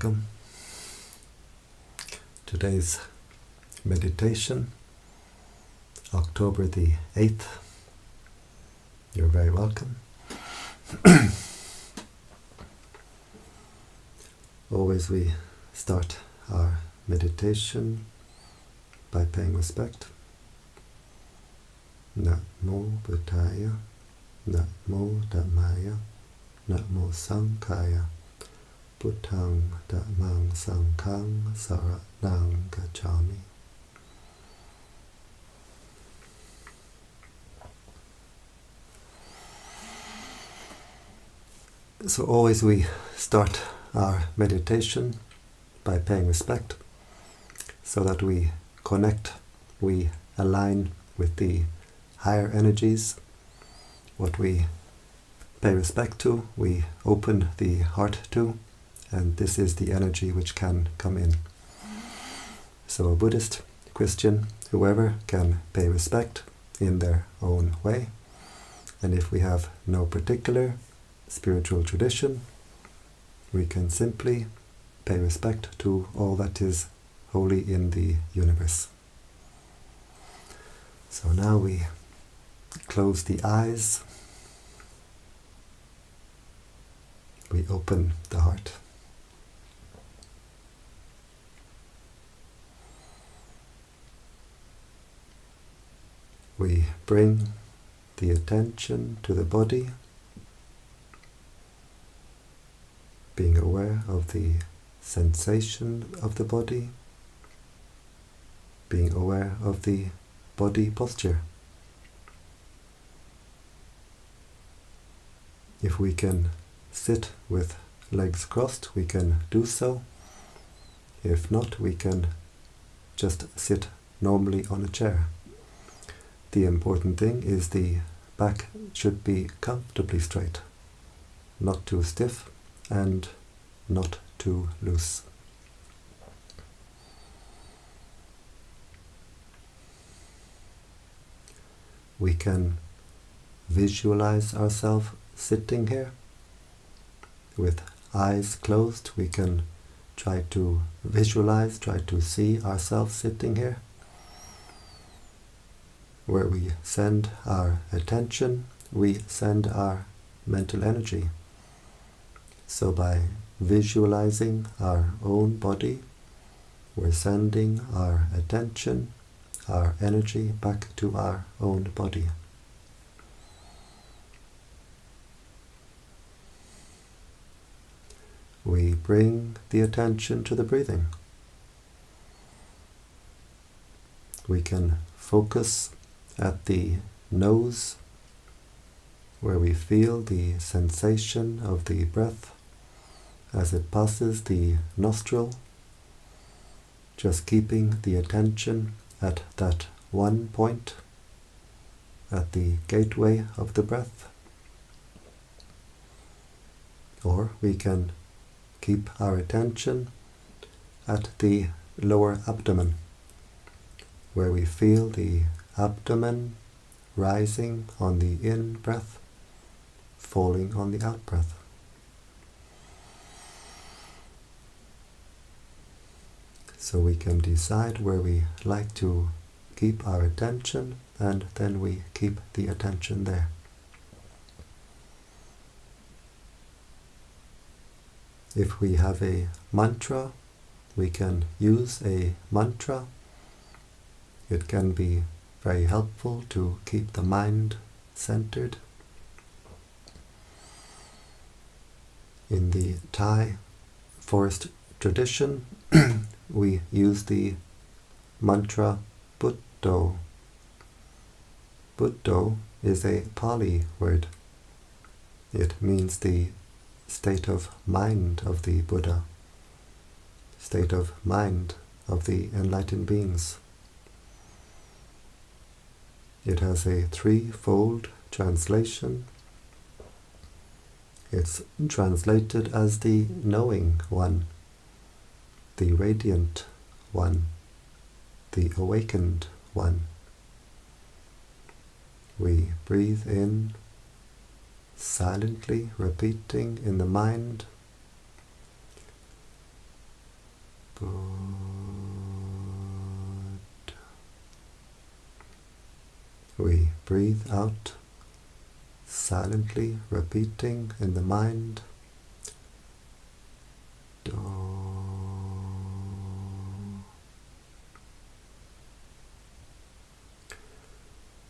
welcome. Today's meditation, October the 8th. You're very welcome. Always we start our meditation by paying respect. Namo Buddhaya, Namo Dhammaya, Namo Sanghaya, Buddhaṃ Dhammāṃ Sanghāṃ Saranang Gacchāmi. So always we start our meditation by paying respect, so that we connect, we align with the higher energies. What we pay respect to, we open the heart to, and this is the energy which can come in. So a Buddhist, Christian, whoever can pay respect in their own way. And if we have no particular spiritual tradition, we can simply pay respect to all that is holy in the universe. So now we close the eyes, we open the heart. We bring the attention to the body, being aware of the sensation of the body, being aware of the body posture. If we can sit with legs crossed, we can do so. If not, we can just sit normally on a chair. The important thing is the back should be comfortably straight, not too stiff and not too loose. We can visualize ourselves sitting here with eyes closed. We can try to visualize, try to see ourselves sitting here, where we send our attention, we send our mental energy. So by visualizing our own body, we're sending our attention, our energy back to our own body. We bring the attention to the breathing. We can focus at the nose, where we feel the sensation of the breath as it passes the nostril, just keeping the attention at that one point, at the gateway of the breath. Or we can keep our attention at the lower abdomen, where we feel the abdomen rising on the in-breath, falling on the out-breath. So we can decide where we like to keep our attention, and then we keep the attention there. If we have a mantra, we can use a mantra. It can be very helpful to keep the mind centered. In the Thai forest tradition, we use the mantra Buddho. Buddho is a Pali word. It means the state of mind of the Buddha, state of mind of the enlightened beings. It has a threefold translation. It's translated as the knowing one, the radiant one, the awakened one. We breathe in, silently repeating in the mind, Good. We breathe out, silently repeating in the mind, Do.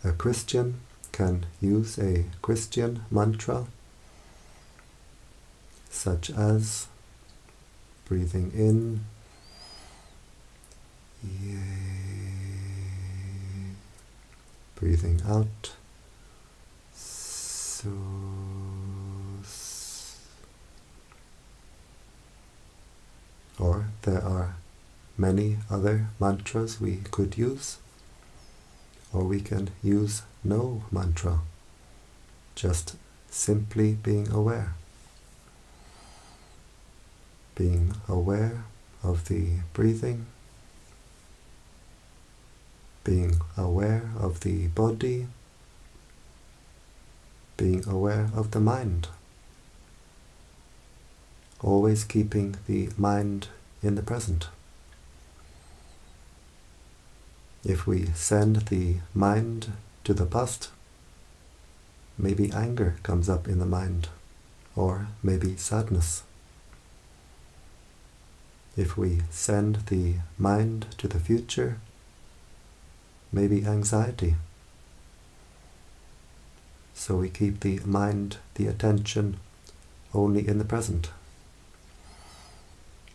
A Christian can use a Christian mantra, such as breathing in, Yea. Breathing out, Sus. Or there are many other mantras we could use, or we can use no mantra, just simply being aware. Being aware of the breathing, being aware of the body, being aware of the mind. Always keeping the mind in the present. If we send the mind to the past, maybe anger comes up in the mind, or maybe sadness. If we send the mind to the future, maybe anxiety. So we keep the mind, the attention, only in the present.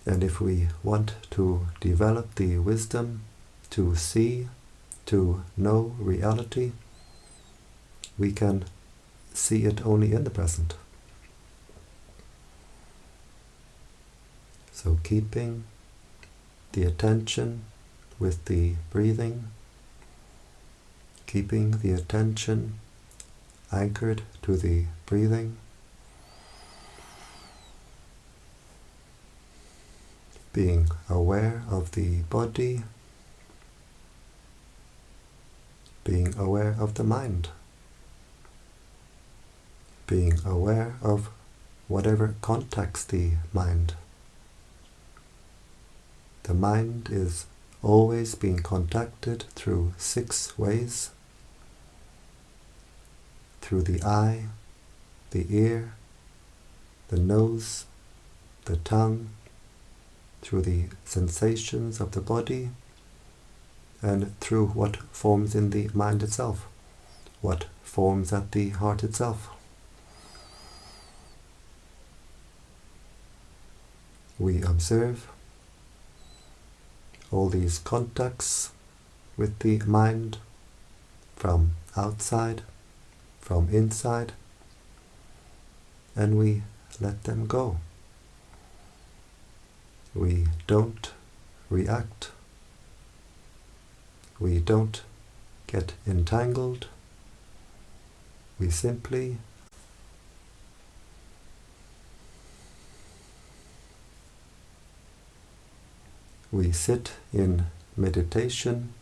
And if we want to develop the wisdom to see, to know reality, we can see it only in the present. So keeping the attention with the breathing, keeping the attention anchored to the breathing, being aware of the body, being aware of the mind, being aware of whatever contacts the mind. The mind is always being contacted through 6 ways: through the eye, the ear, the nose, the tongue, through the sensations of the body, and through what forms in the mind itself, what forms at the heart itself. We observe all these contacts with the mind from outside, from inside, and we let them go. We don't react. We don't get entangled. We simply sit in meditation,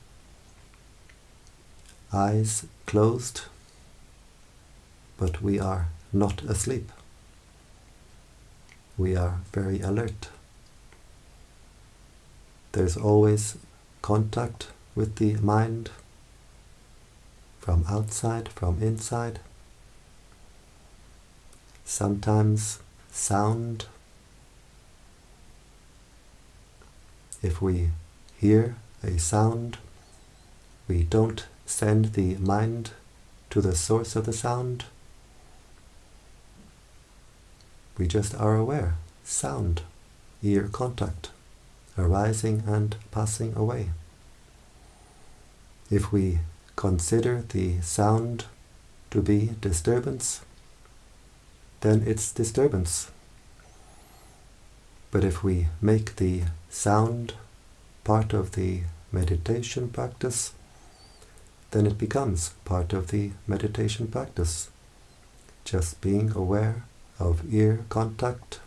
eyes closed, but we are not asleep. We are very alert. There's always contact with the mind from outside, from inside. Sometimes sound. If we hear a sound, we don't send the mind to the source of the sound. We just are aware. Sound, ear contact, arising and passing away. If we consider the sound to be disturbance, then it's disturbance. But if we make the sound part of the meditation practice, then it becomes part of the meditation practice. Just being aware of ear contact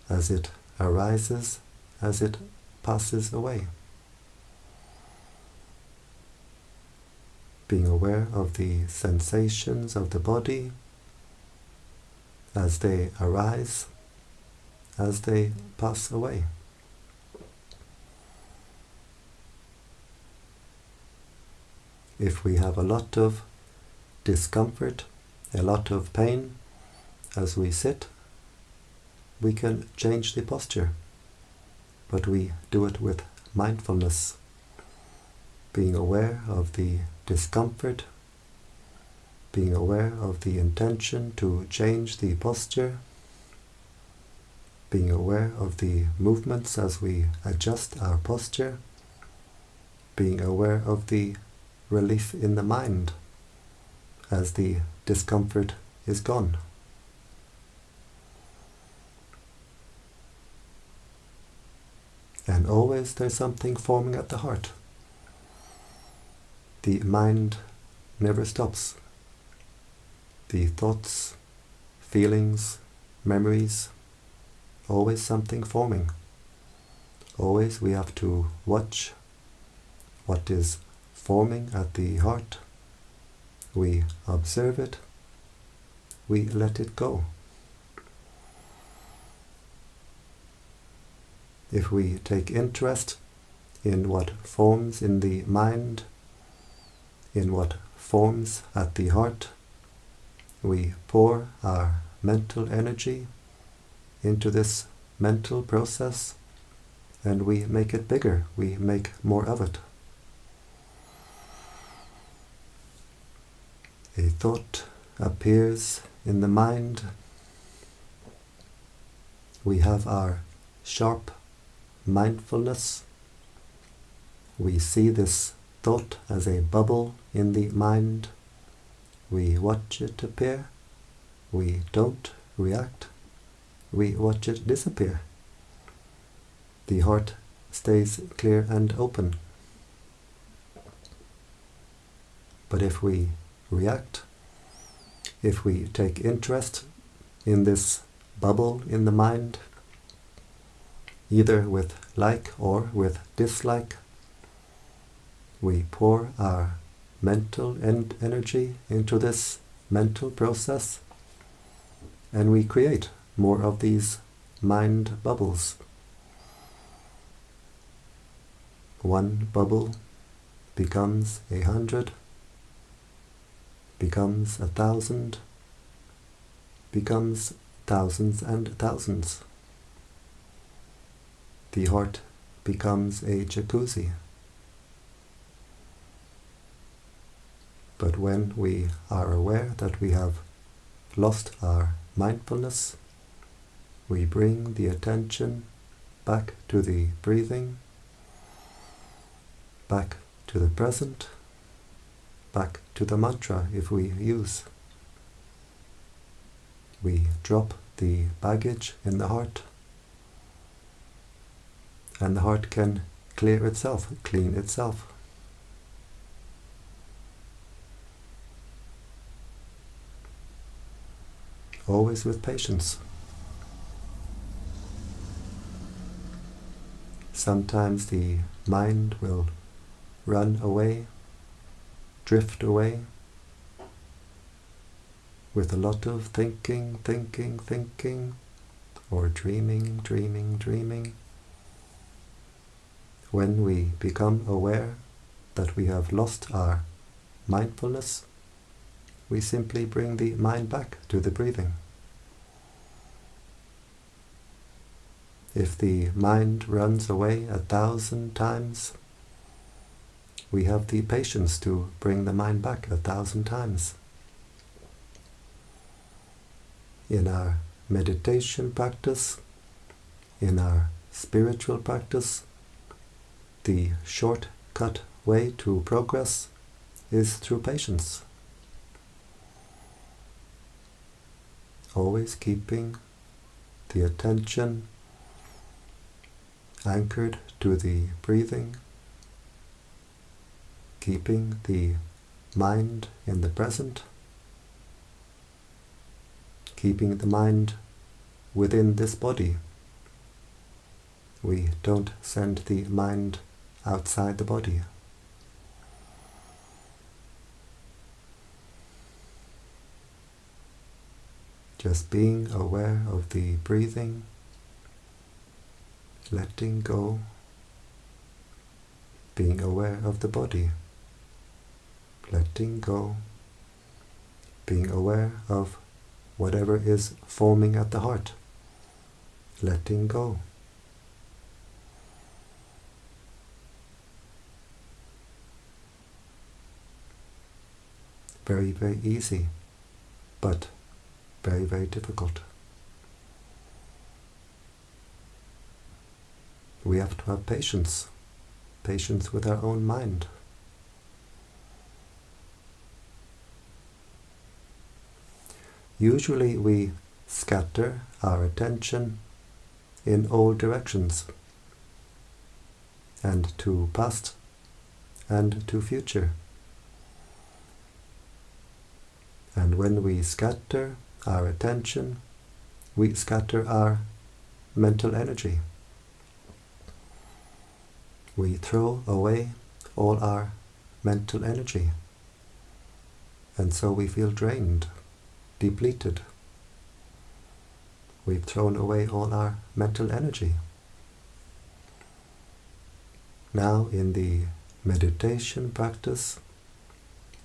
as it arises, as it passes away. Being aware of the sensations of the body as they arise, as they pass away. If we have a lot of discomfort, a lot of pain as we sit, we can change the posture, but we do it with mindfulness, being aware of the discomfort, being aware of the intention to change the posture, being aware of the movements as we adjust our posture, being aware of the relief in the mind as the discomfort is gone. And always there's something forming at the heart. The mind never stops. The thoughts, feelings, memories, always something forming. Always we have to watch what is forming at the heart. We observe it, we let it go. If we take interest in what forms in the mind, in what forms at the heart, we pour our mental energy into this mental process and we make it bigger, we make more of it. A thought appears in the mind. We have our sharp mindfulness. We see this thought as a bubble in the mind. We watch it appear. We don't react. We watch it disappear. The heart stays clear and open. But if we react, if we take interest in this bubble in the mind, either with like or with dislike, we pour our mental energy into this mental process and we create more of these mind bubbles. One bubble becomes 100, becomes 1,000, becomes thousands and thousands. The heart becomes a jacuzzi. But when we are aware that we have lost our mindfulness, we bring the attention back to the breathing, back to the present, back to the mantra if we use. We drop the baggage in the heart, and the heart can clear itself, clean itself. Always with patience. Sometimes the mind will run away, drift away, with a lot of thinking, or dreaming. When we become aware that we have lost our mindfulness, we simply bring the mind back to the breathing. If the mind runs away 1,000 times, we have the patience to bring the mind back 1,000 times. In our meditation practice, in our spiritual practice, the shortcut way to progress is through patience. Always keeping the attention anchored to the breathing, keeping the mind in the present, keeping the mind within this body. We don't send the mind outside the body. Just being aware of the breathing, letting go, being aware of the body. letting go, being aware of whatever is forming at the heart, letting go. Very, very easy, but very, very difficult. We have to have patience with our own mind. Usually we scatter our attention in all directions, and to past and to future. And when we scatter our attention, we scatter our mental energy. We throw away all our mental energy, and so we feel drained, depleted. We've thrown away all our mental energy. Now in the meditation practice,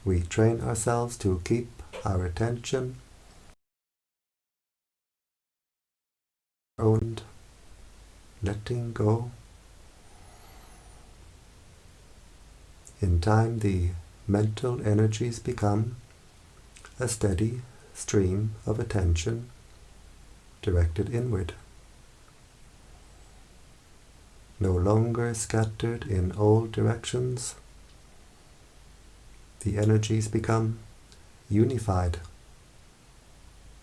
we train ourselves to keep our attention owned, letting go. In time, the mental energies become a steady stream of attention directed inward, no longer scattered in all directions. The energies become unified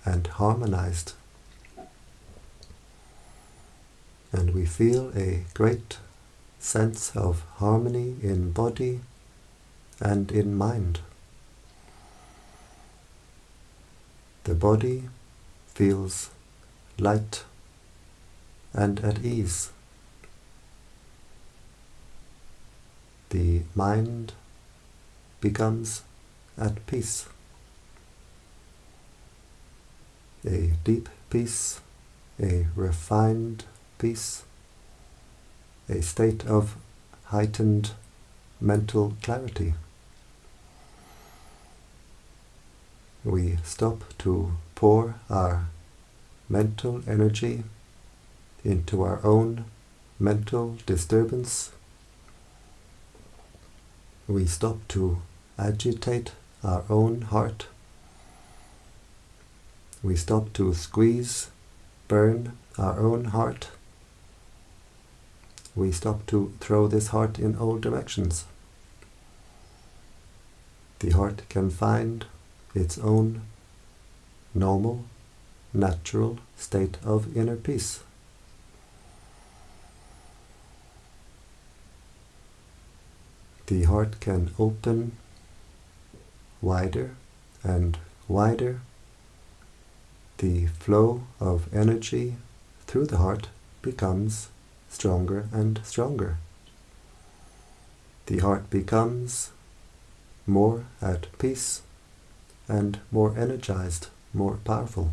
and harmonized, and we feel a great sense of harmony in body and in mind. The body feels light and at ease. The mind becomes at peace. A deep peace, a refined peace, a state of heightened mental clarity. We stop to pour our mental energy into our own mental disturbance. We stop to agitate our own heart. We stop to squeeze, burn our own heart. We stop to throw this heart in all directions. The heart can find its own normal, natural state of inner peace. The heart can open wider and wider. The flow of energy through the heart becomes stronger and stronger. The heart becomes more at peace and more energized, more powerful.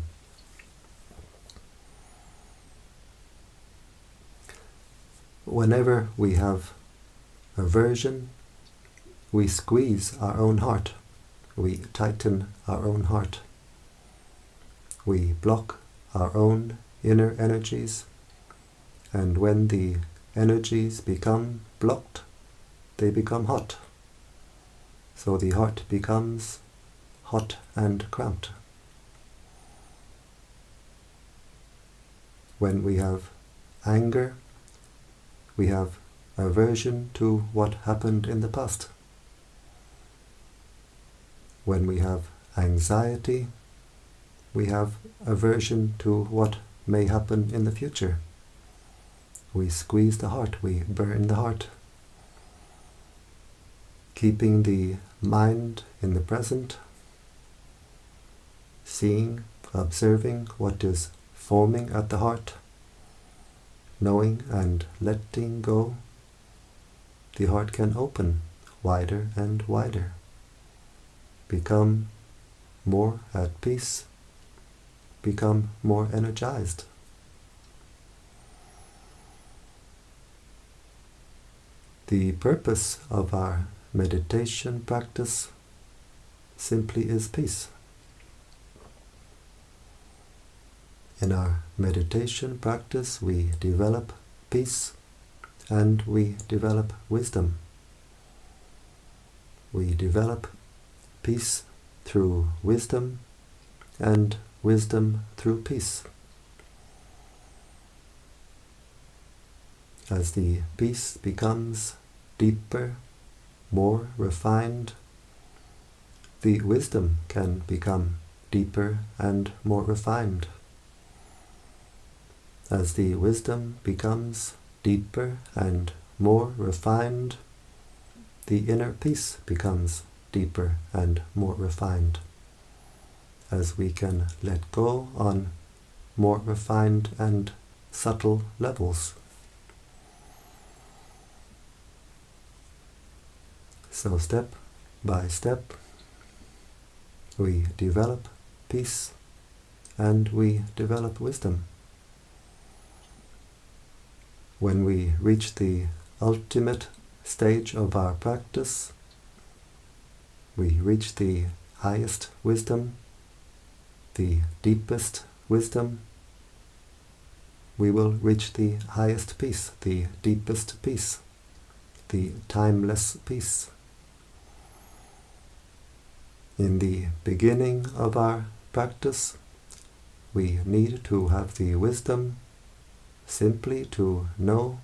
Whenever we have aversion, we squeeze our own heart. We tighten our own heart. We block our own inner energies, and when the energies become blocked, they become hot. So the heart becomes hot and cramped. When we have anger, we have aversion to what happened in the past. When we have anxiety, we have aversion to what may happen in the future. We squeeze the heart, we burn the heart. Keeping the mind in the present, seeing, observing what is forming at the heart, knowing and letting go, the heart can open wider and wider, become more at peace, become more energized. The purpose of our meditation practice simply is peace. In our meditation practice, we develop peace and we develop wisdom. We develop peace through wisdom and wisdom through peace. As the peace becomes deeper, more refined, the wisdom can become deeper and more refined. As the wisdom becomes deeper and more refined, the inner peace becomes deeper and more refined, as we can let go on more refined and subtle levels. So step by step, we develop peace and we develop wisdom. When we reach the ultimate stage of our practice, we reach the highest wisdom, the deepest wisdom, we will reach the highest peace, the deepest peace, the timeless peace. In the beginning of our practice, we need to have the wisdom simply to know,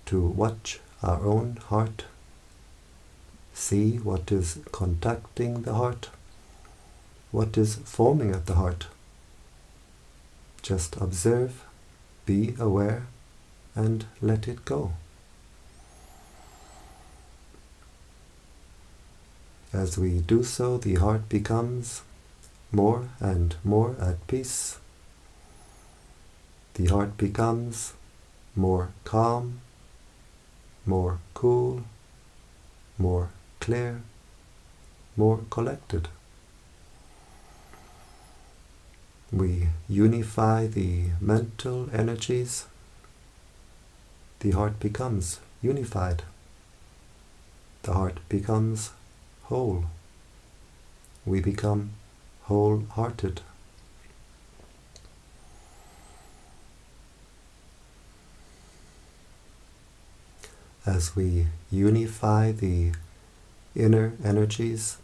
to watch our own heart, see what is contacting the heart, what is forming at the heart. Just observe, be aware, and let it go. As we do so, the heart becomes more and more at peace. The heart becomes more calm, more cool, more clear, more collected. We unify the mental energies. The heart becomes unified. The heart becomes whole. We become wholehearted. As we unify the inner energies,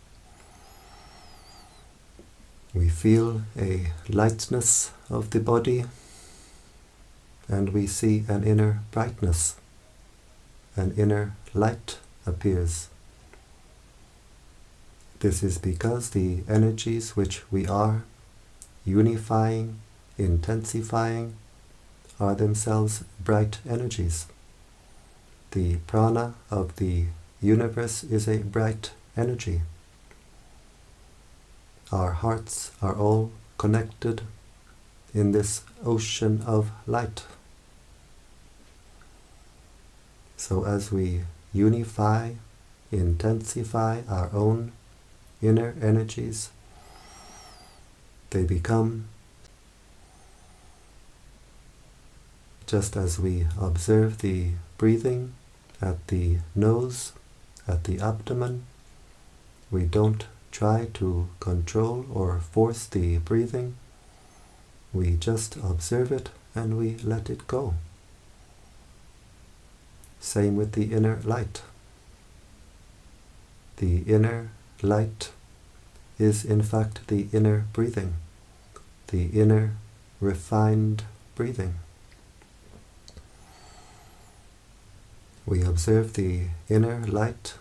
we feel a lightness of the body, and we see an inner brightness. An inner light appears. This is because the energies which we are unifying, intensifying, are themselves bright energies. The prana of the universe is a bright energy. Our hearts are all connected in this ocean of light. So as we unify, intensify our own inner energies, they become, just as we observe the breathing at the nose, at the abdomen, we don't try to control or force the breathing. We just observe it and we let it go. Same with the inner light. The inner light is in fact the inner breathing, the inner refined breathing. We observe the inner light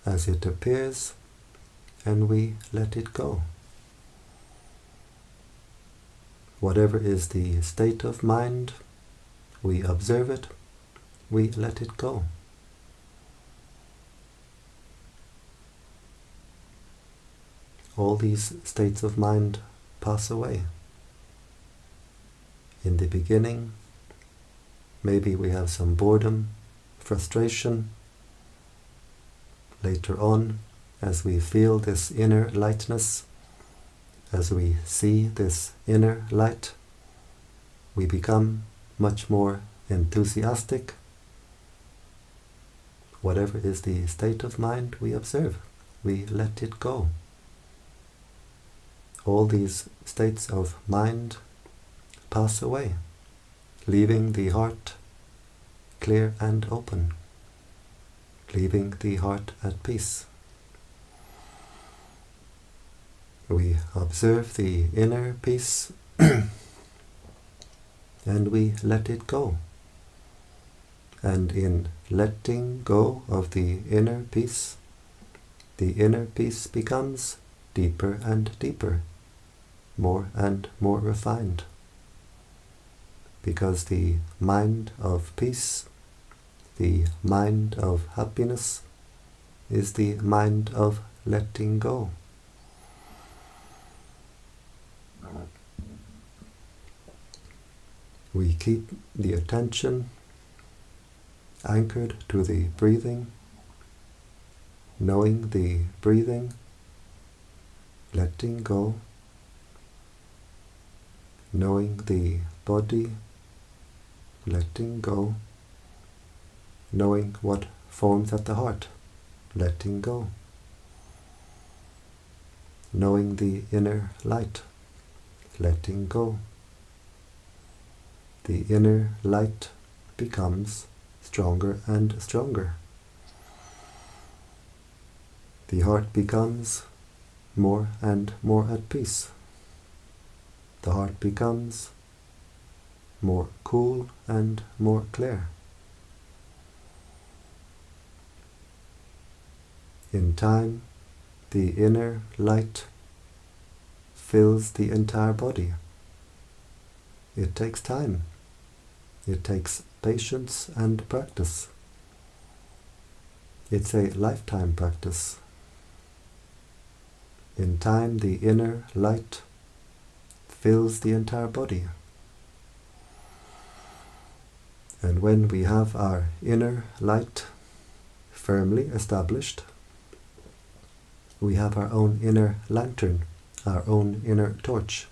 as it appears and we let it go. Whatever is the state of mind, we observe it, we let it go. All these states of mind pass away. In the beginning, maybe we have some boredom, frustration. Later on, as we feel this inner lightness, as we see this inner light, we become much more enthusiastic. Whatever is the state of mind, we observe, we let it go, all these states of mind pass away, leaving the heart clear and open, leaving the heart at peace. We observe the inner peace and we let it go. And in letting go of the inner peace becomes deeper and deeper, more and more refined. Because the mind of peace, the mind of happiness, is the mind of letting go. We keep the attention anchored to the breathing, knowing the breathing, letting go, knowing the body, letting go, knowing what forms at the heart, letting go, knowing the inner light, letting go. The inner light becomes stronger and stronger. The heart becomes more and more at peace. The heart becomes more cool and more clear. In time, the inner light fills the entire body. It takes time. It takes patience and practice. It's a lifetime practice. In time, the inner light fills the entire body. And when we have our inner light firmly established, we have our own inner lantern, our own inner torch,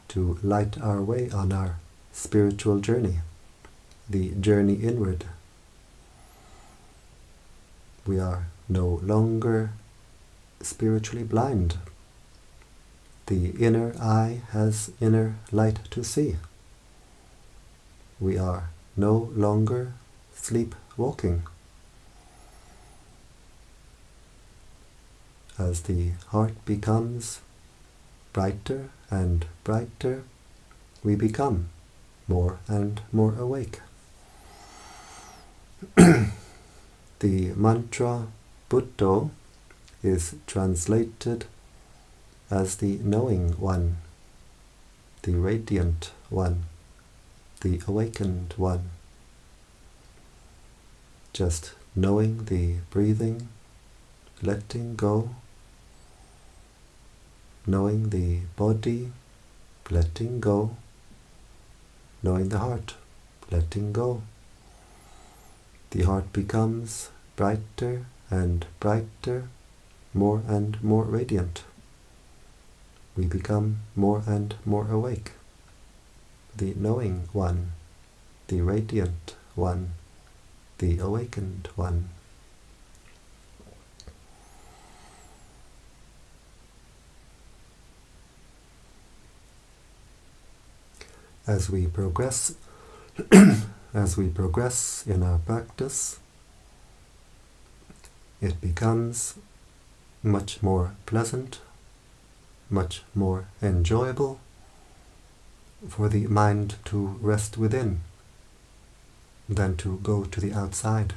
to light our way on our spiritual journey, the journey inward. We are no longer spiritually blind. The inner eye has inner light to see. We are no longer sleepwalking. As the heart becomes brighter and brighter, we become more and more awake. The mantra Buddho is translated as the knowing one, the radiant one, the awakened one. Just knowing the breathing, letting go, knowing the body, letting go, knowing the heart, letting go. The heart becomes brighter and brighter, more and more radiant. We become more and more awake. The knowing one, the radiant one, the awakened one. As we progress in our practice, it becomes much more pleasant, much more enjoyable for the mind to rest within than to go to the outside.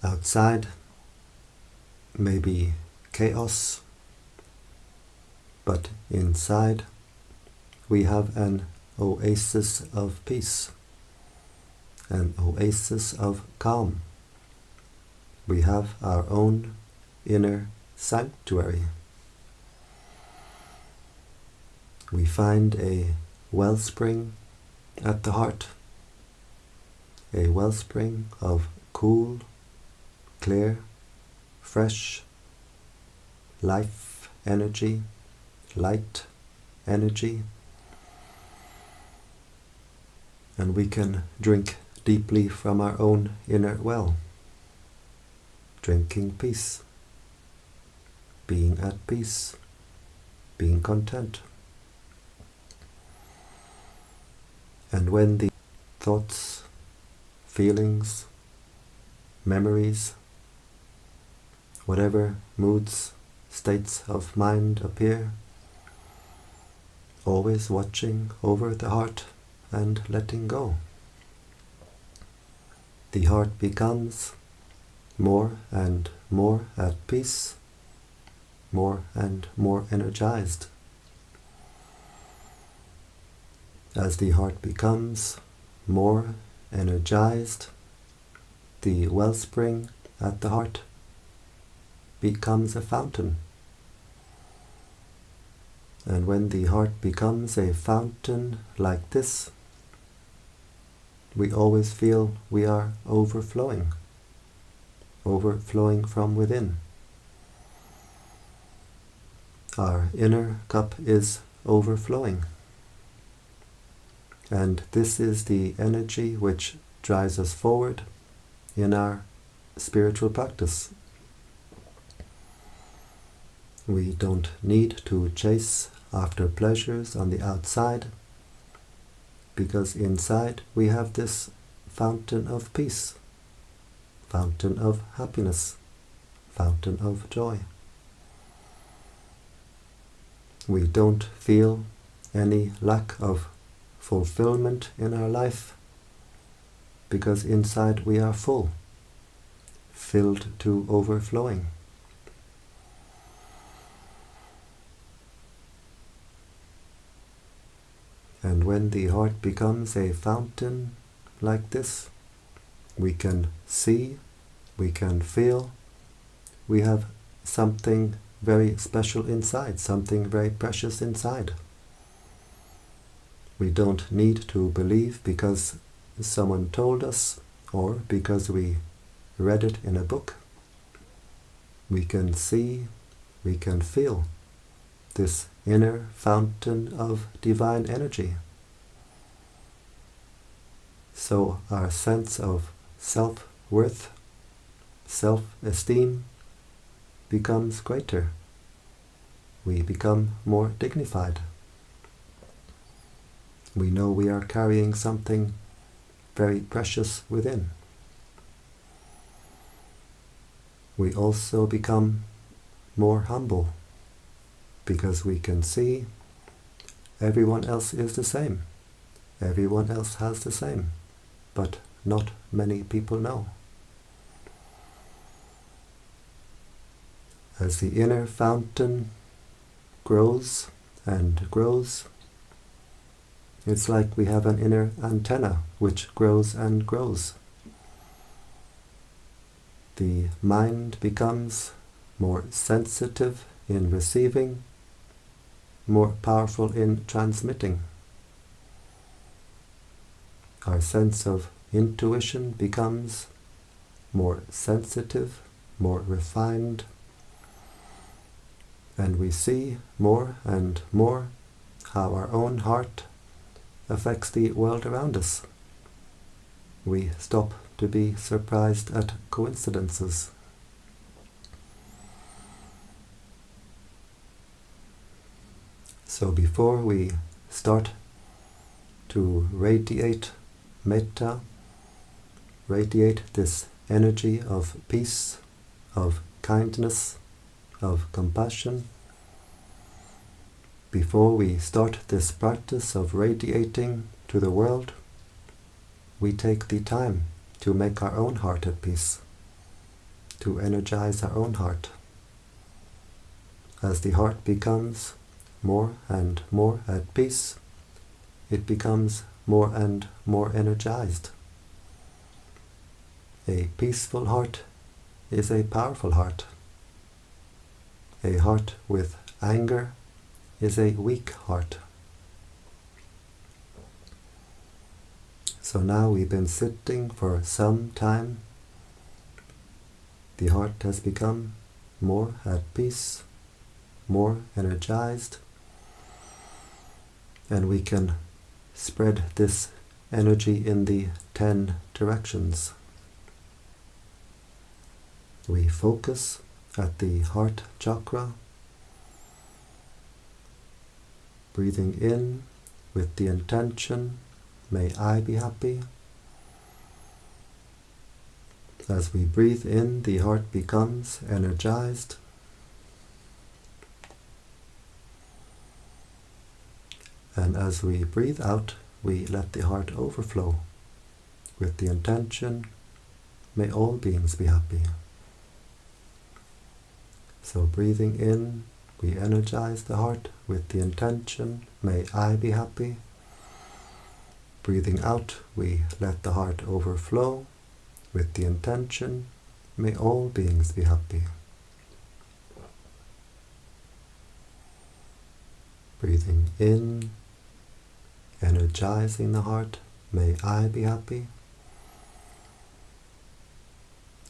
Outside may be chaos, but inside we have an oasis of peace, an oasis of calm. We have our own inner sanctuary. We find a wellspring at the heart, a wellspring of cool, clear, fresh life energy, light energy, and we can drink deeply from our own inner well, drinking peace, being at peace, being content. And when the thoughts, feelings, memories, whatever moods, states of mind appear, always watching over the heart and letting go. The heart becomes more and more at peace, more and more energized. As the heart becomes more energized, the wellspring at the heart becomes a fountain. And when the heart becomes a fountain like this, we always feel we are overflowing from within. Our inner cup is overflowing. And this is the energy which drives us forward in our spiritual practice. We don't need to chase after pleasures on the outside, because inside we have this fountain of peace, fountain of happiness, fountain of joy. We don't feel any lack of fulfillment in our life, because inside we are full, filled to overflowing. And when the heart becomes a fountain like this, we can see, we can feel, we have something very special inside, something very precious inside. We don't need to believe because someone told us or because we read it in a book. We can see, we can feel this inner fountain of divine energy. So our sense of self-worth, self-esteem becomes greater. We become more dignified. We know we are carrying something very precious within. We also become more humble, because we can see everyone else is the same. Everyone else has the same, but not many people know. As the inner fountain grows and grows, it's like we have an inner antenna which grows and grows. The mind becomes more sensitive in receiving, more powerful in transmitting. Our sense of intuition becomes more sensitive, more refined, and we see more and more how our own heart affects the world around us. We stop to be surprised at coincidences. So before we start to radiate Metta, radiate this energy of peace, of kindness, of compassion, before we start this practice of radiating to the world, we take the time to make our own heart at peace, to energize our own heart. As the heart becomes more and more at peace, it becomes more and more energized. A peaceful heart is a powerful heart. A heart with anger is a weak heart. So now we've been sitting for some time, the heart has become more at peace, more energized, and we can spread this energy in the 10 directions. We focus at the heart chakra, breathing in with the intention, may I be happy. As we breathe in, the heart becomes energized. And as we breathe out, we let the heart overflow with the intention, may all beings be happy. So breathing in, we energize the heart with the intention, may I be happy. Breathing out, we let the heart overflow with the intention, may all beings be happy. Breathing in, energizing the heart, may I be happy.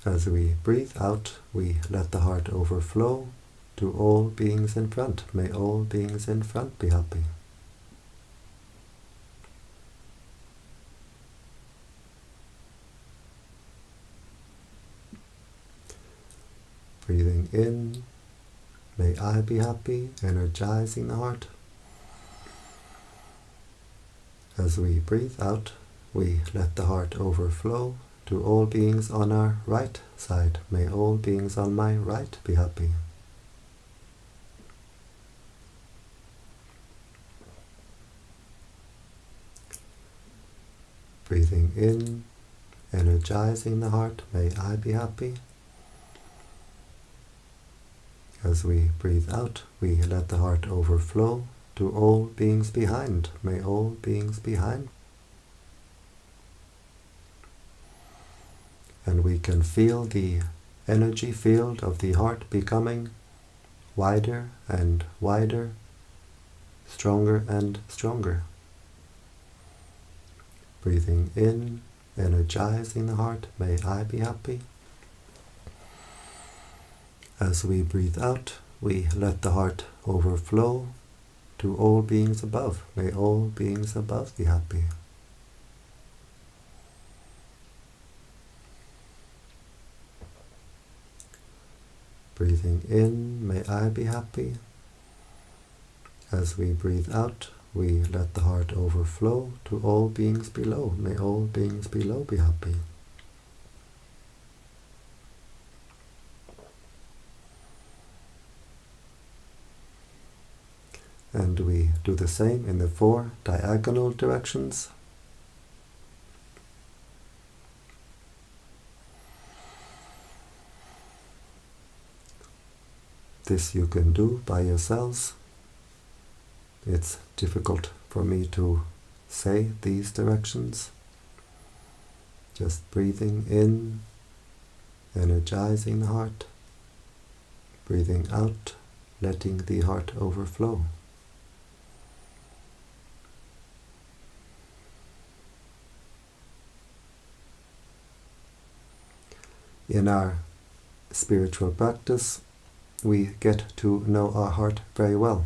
As we breathe out, we let the heart overflow to all beings in front. May all beings in front be happy. Breathing in, may I be happy, energizing the heart. As we breathe out, we let the heart overflow to all beings on our right side. May all beings on my right be happy. Breathing in, energizing the heart, may I be happy. As we breathe out, we let the heart overflow to all beings behind. May all beings behind. And we can feel the energy field of the heart becoming wider and wider, stronger and stronger. Breathing in, energizing the heart, may I be happy. As we breathe out, we let the heart overflow to all beings above. May all beings above be happy. Breathing in, may I be happy. As we breathe out, we let the heart overflow to all beings below. May all beings below be happy. And we do the same in the 4 diagonal directions. This you can do by yourselves. It's difficult for me to say these directions. Just breathing in, energizing the heart. Breathing out, letting the heart overflow. In our spiritual practice, we get to know our heart very well.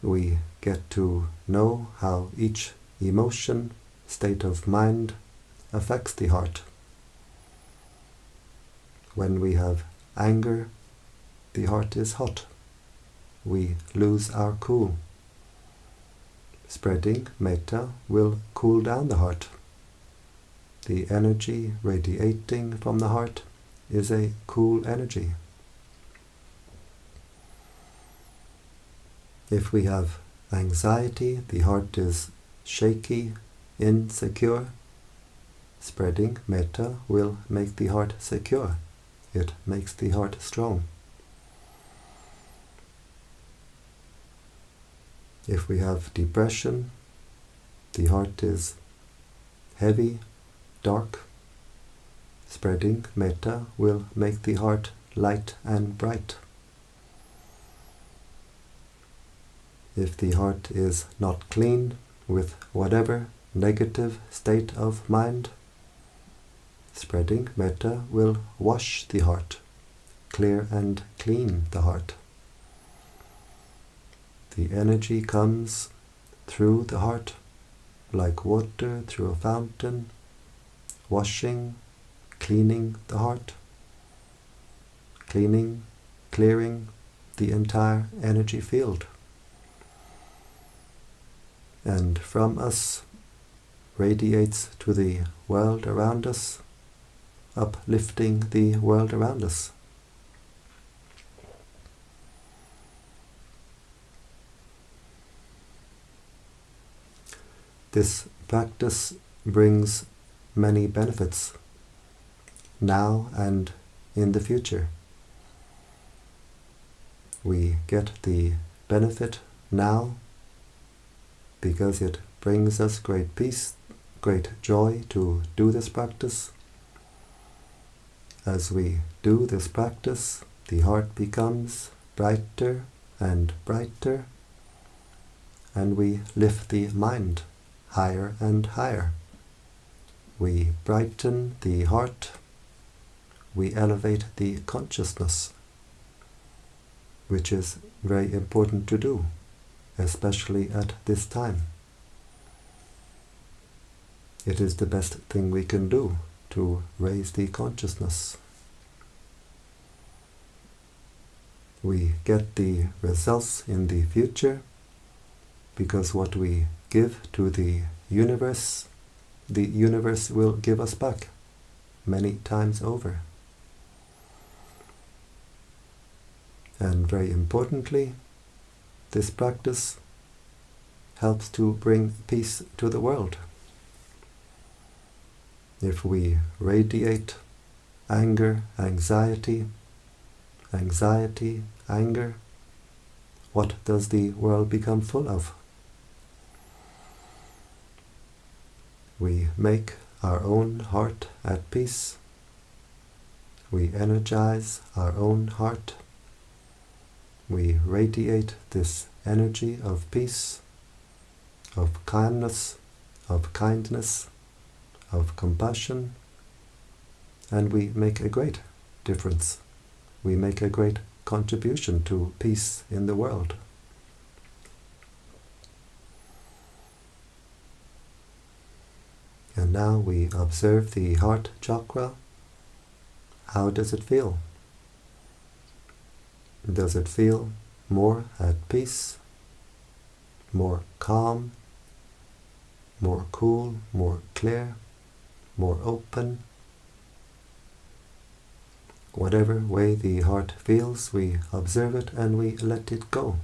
We get to know how each emotion, state of mind affects the heart. When we have anger, the heart is hot. We lose our cool. Spreading metta will cool down the heart. The energy radiating from the heart is a cool energy. If we have anxiety, the heart is shaky, insecure. Spreading metta will make the heart secure. It makes the heart strong. If we have depression, the heart is heavy, dark. Spreading metta will make the heart light and bright. If the heart is not clean with whatever negative state of mind, spreading metta will wash the heart, clear and clean the heart. The energy comes through the heart like water through a fountain, washing, cleaning the heart, clearing the entire energy field. And from us radiates to the world around us, uplifting the world around us. This practice brings many benefits, now and in the future. We get the benefit now because it brings us great peace, great joy to do this practice. As we do this practice, the heart becomes brighter and brighter, and we lift the mind higher and higher. We brighten the heart, we elevate the consciousness, which is very important to do, especially at this time. It is the best thing we can do to raise the consciousness. We get the results in the future because what we give to the universe will give us back many times over. And very importantly, this practice helps to bring peace to the world. If we radiate anger, anxiety, anger, what does the world become full of? We make our own heart at peace. We energize our own heart. We radiate this energy of peace, of calmness, of kindness, of compassion, and we make a great difference. We make a great contribution to peace in the world. And now we observe the heart chakra. How does it feel? Does it feel more at peace, more calm, more cool, more clear, more open? Whatever way the heart feels, we observe it and we let it go.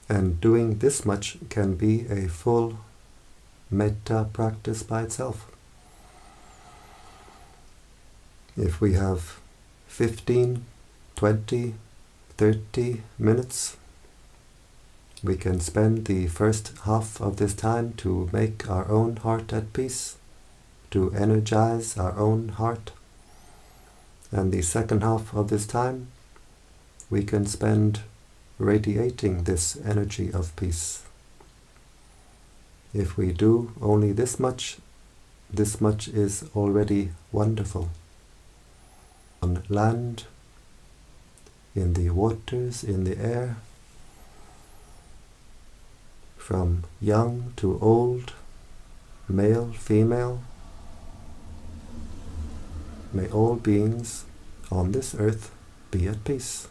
And doing this much can be a full metta practice by itself. If we have 15, 20, 30 minutes, we can spend the first half of this time to make our own heart at peace, to energize our own heart. And the second half of this time, we can spend radiating this energy of peace. If we do only this much is already wonderful. On land, in the waters, in the air, from young to old, male, female, may all beings on this earth be at peace.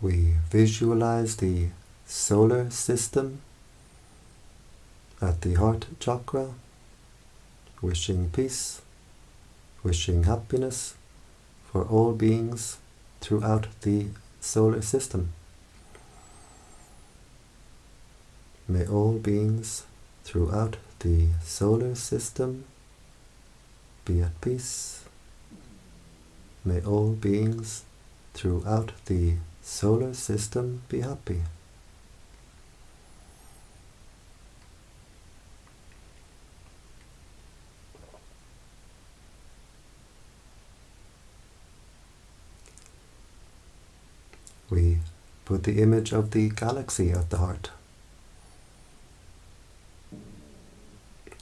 We visualize the solar system at the heart chakra, wishing peace, wishing happiness for all beings throughout the solar system. May all beings throughout the solar system be at peace. May all beings throughout the solar system be happy. We put the image of the galaxy at the heart,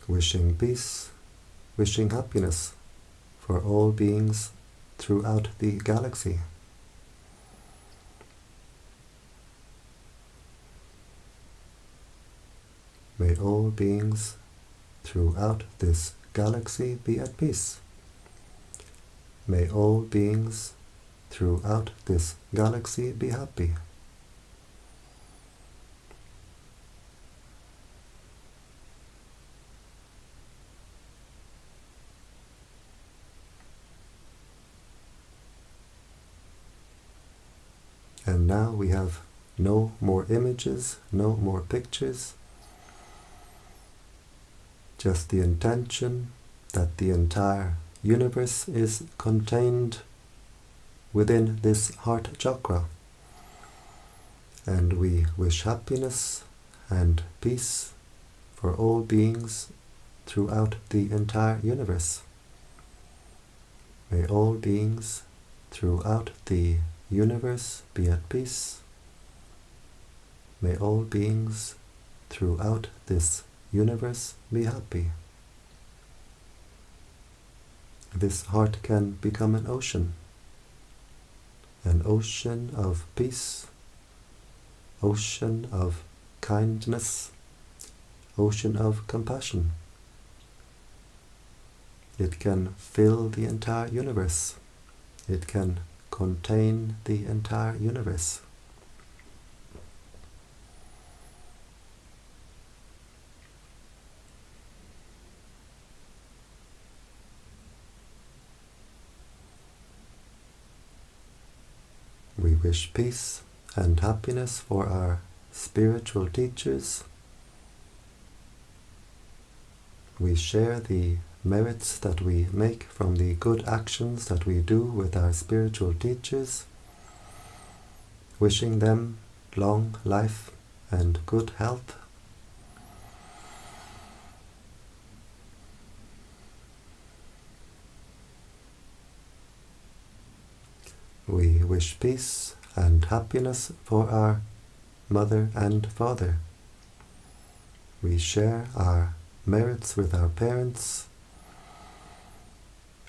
wishing peace, wishing happiness for all beings throughout the galaxy. May all beings throughout this galaxy be at peace. May all beings throughout this galaxy be happy. And now we have no more images, no more pictures, just the intention that the entire universe is contained within this heart chakra. And we wish happiness and peace for all beings throughout the entire universe. May all beings throughout the universe be at peace. May all beings throughout this universe be happy. This heart can become an ocean of peace, ocean of kindness, ocean of compassion. It can fill the entire universe. It can contain the entire universe. We wish peace and happiness for our spiritual teachers. We share the merits that we make from the good actions that we do with our spiritual teachers, wishing them long life and good health. We wish peace and happiness for our mother and father. We share our merits with our parents,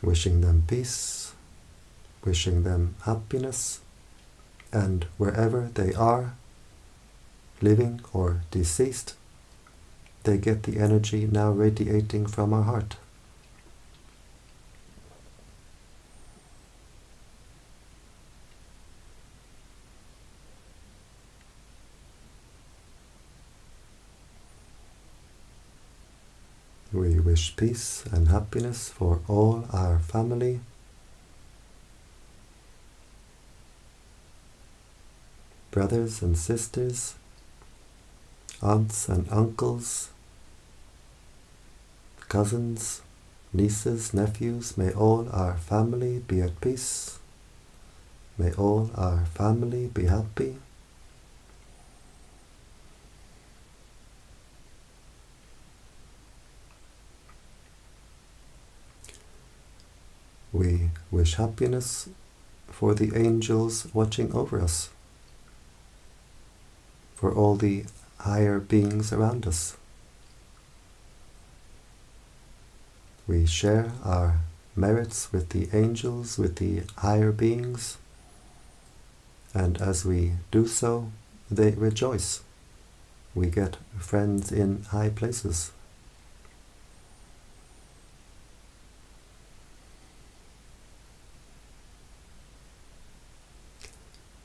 wishing them peace, wishing them happiness, and wherever they are, living or deceased, they get the energy now radiating from our heart. We wish peace and happiness for all our family, brothers and sisters, aunts and uncles, cousins, nieces, nephews. May all our family be at peace. May all our family be happy. We wish happiness for the angels watching over us, for all the higher beings around us. We share our merits with the angels, with the higher beings, and as we do so, they rejoice. We get friends in high places.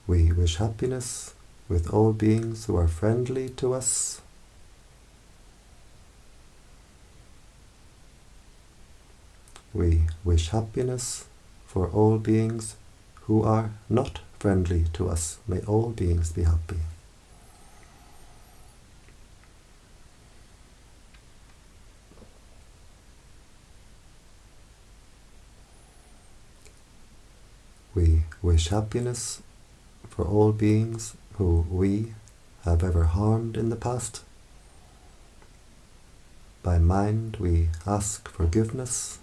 We wish happiness with all beings who are friendly to us. We wish happiness for all beings who are not friendly to us. May all beings be happy. We wish happiness for all beings who we have ever harmed in the past. By mind we ask forgiveness.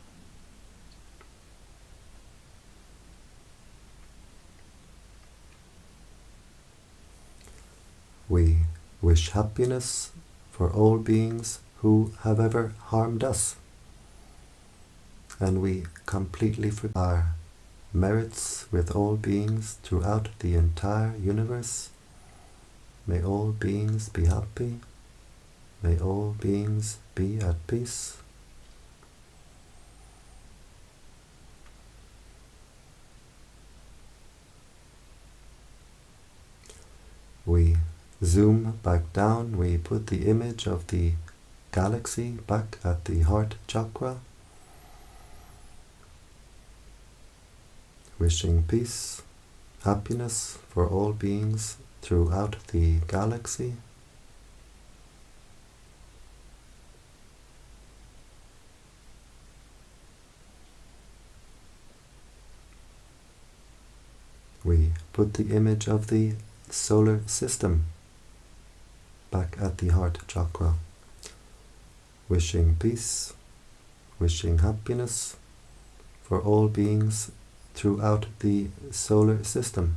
We wish happiness for all beings who have ever harmed us. And we completely forget our merits with all beings throughout the entire universe. May all beings be happy. May all beings be at peace. We zoom back down, we put the image of the galaxy back at the heart chakra, wishing peace, happiness for all beings throughout the galaxy. We put the image of the solar system back at the heart chakra, wishing peace, wishing happiness for all beings throughout the solar system.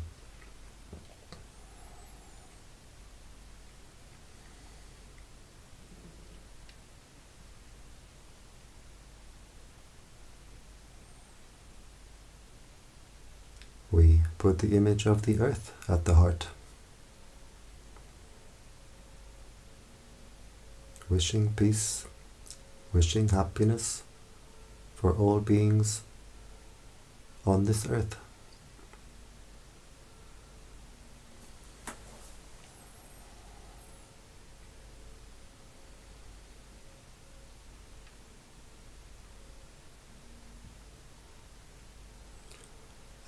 We put the image of the earth at the heart, wishing peace, wishing happiness for all beings on this earth.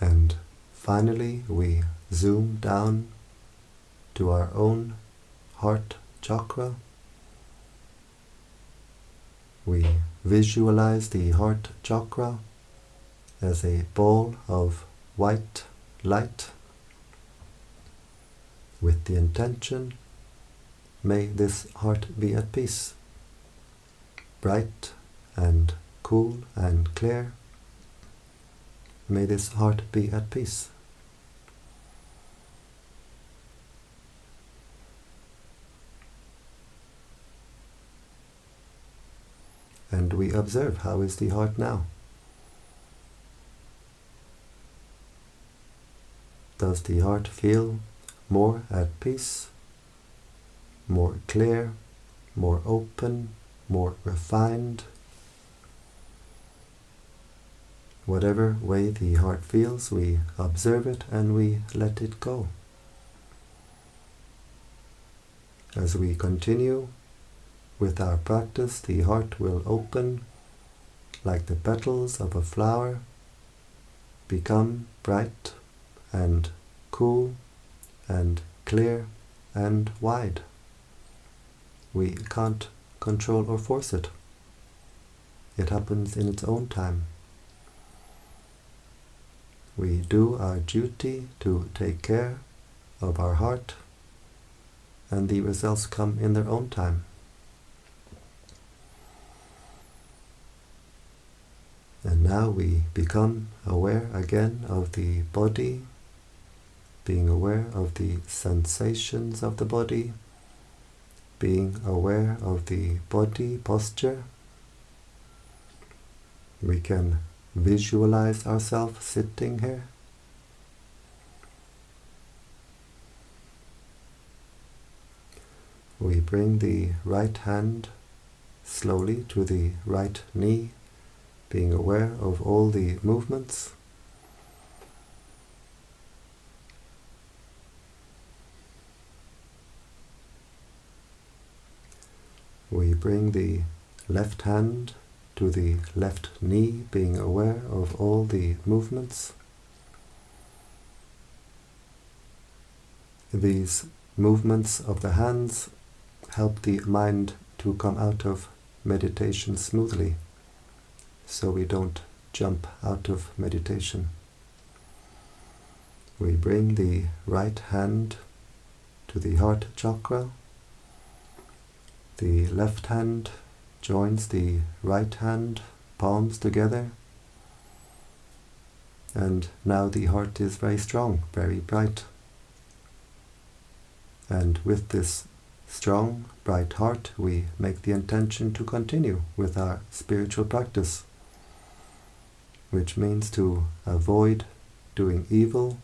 And finally, we zoom down to our own heart chakra. We visualize the heart chakra as a ball of white light with the intention, may this heart be at peace, bright and cool and clear. May this heart be at peace. And we observe, how is the heart now? Does the heart feel more at peace, more clear, more open, more refined? Whatever way the heart feels, we observe it and we let it go. As we continue with our practice, the heart will open like the petals of a flower, become bright and cool and clear and wide. We can't control or force it. It happens in its own time. We do our duty to take care of our heart, and the results come in their own time. And now we become aware again of the body, being aware of the sensations of the body, being aware of the body posture. We can visualize ourselves sitting here. We bring the right hand slowly to the right knee, being aware of all the movements. We bring the left hand to the left knee, being aware of all the movements. These movements of the hands help the mind to come out of meditation smoothly, so we don't jump out of meditation. We bring the right hand to the heart chakra. The left hand joins the right hand, palms together. And now the heart is very strong, very bright. And with this strong, bright heart, we make the intention to continue with our spiritual practice, which means to avoid doing evil,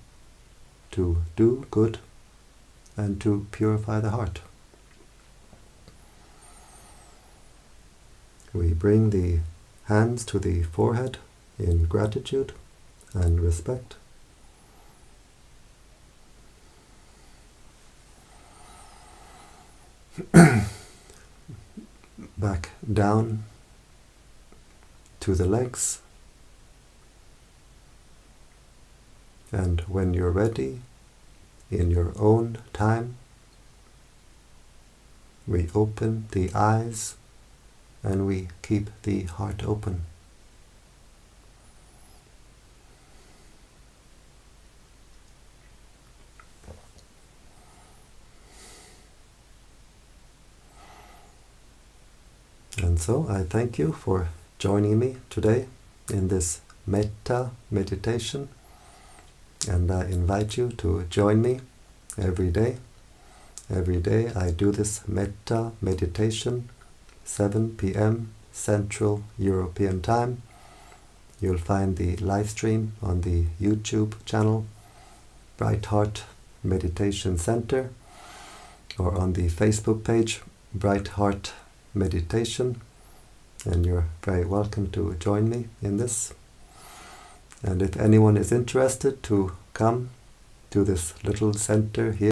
to do good, and to purify the heart. We bring the hands to the forehead in gratitude and respect. Back down to the legs. And when you're ready, in your own time, we open the eyes and we keep the heart open. And so I thank you for joining me today in this Metta meditation, and I invite you to join me every day. Every day I do this Metta meditation, 7 p.m. Central European Time. You'll find the live stream on the YouTube channel, Brightheart Meditation Center, or on the Facebook page, Brightheart Meditation, and you're very welcome to join me in this. And if anyone is interested to come to this little center here